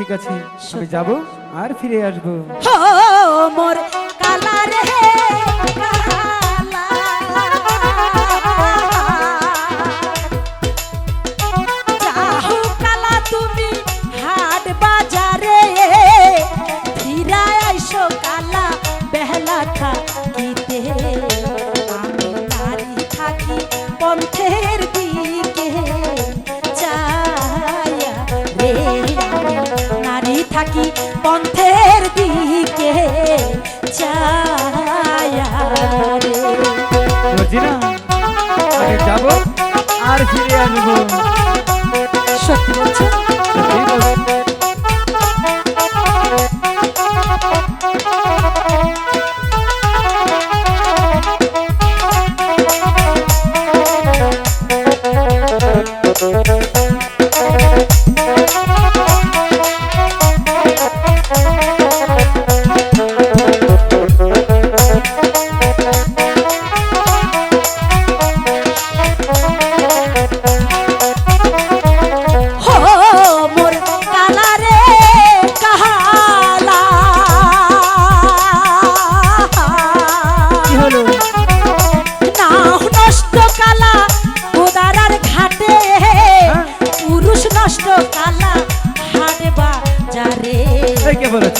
ঠিক আছে আমি যাব আর ফিরে আসবো। মোর কালা রে কালা, যাহো কালা তুমি হাট বাজারে, ফিরায় আইসো কালা বেহলা থাকিতে। আমি নারী থাকি পন্থের দিকে চায়া রে, নারী থাকি পন্থের দিকে চায়া রে। বলছি না আমি যাব আর ফিরে আসবো। সত্যি বলছো? সত্যি বলছি।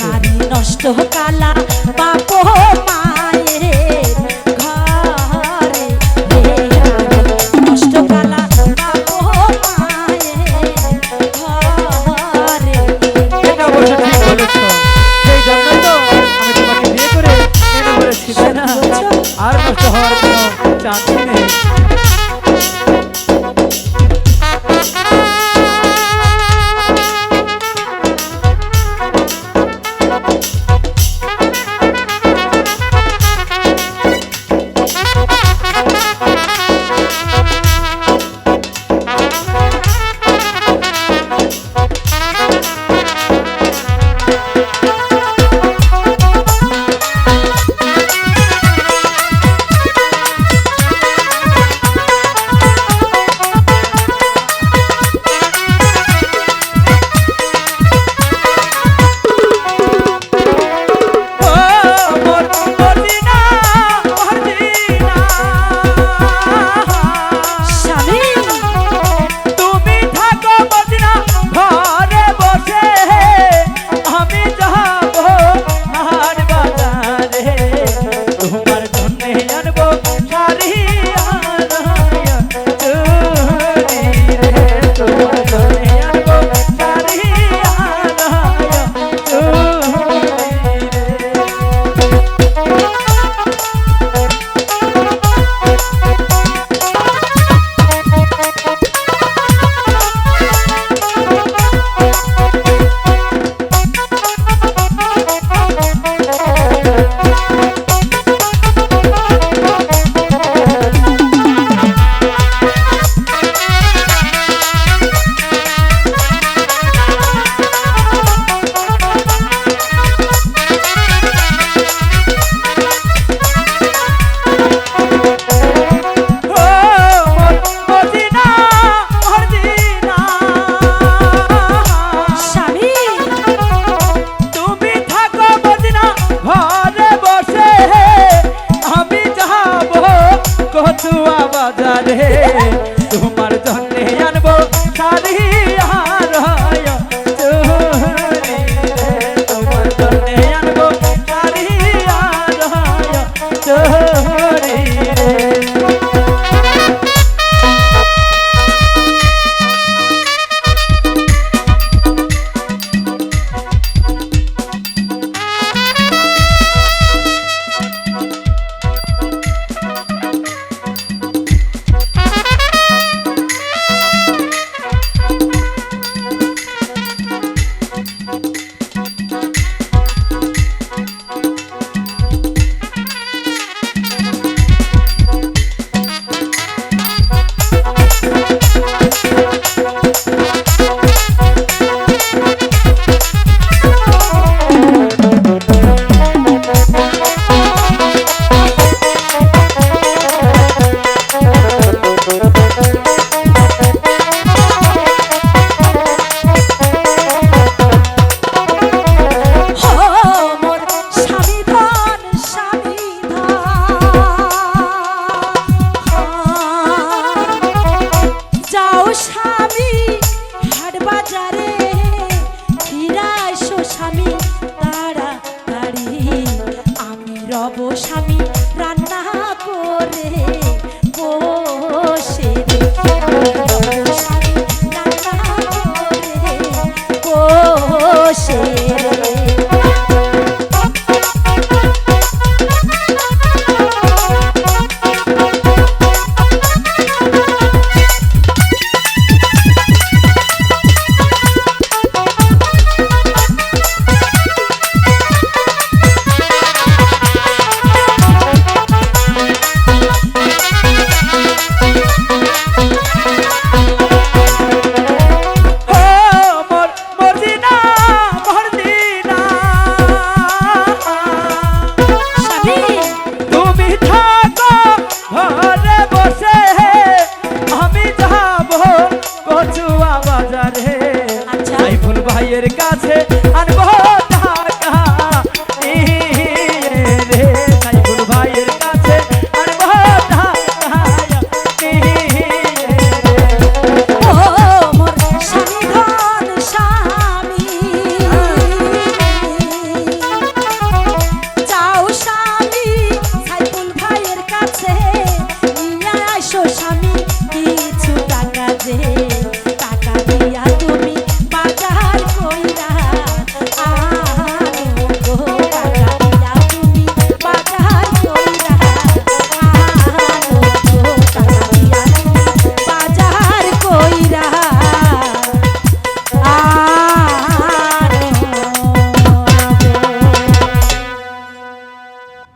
নারী নষ্ট কালা বাপ মায়ের ঘরে, নষ্ট কালা বাপ মায়ের ঘরে। এটা অবশ্য ঠিক বলেছো, সেই জন্যই তো আমি তোমাকে বিয়ে করে এনে বলেছি, তাই না? আর নষ্ট হওয়ার কোনো চান্স নেই। বাজারে ফিরা এসো স্বামী তাড়াতাড়ি আমি রব স্বামী রান্না করে বসে রে। আমি রব স্বামী রান্না করে বসে রে। ও মোর মর্জিনা মর্জিনা, স্বামী তুমি থাকো ঘরে বসে, আমি যাব কচুয়া বাজারে। আচ্ছা। সাইফুল ভাইয়ের কাছে আনবো টাকা নিয়ে রে, সাইফুল ভাইয়ের কাছে আনবো টাকা নিয়ে রে। ও মোর স্বামী ধন স্বামী যাও স্বামী সাইফুল ভাইয়ের কাছে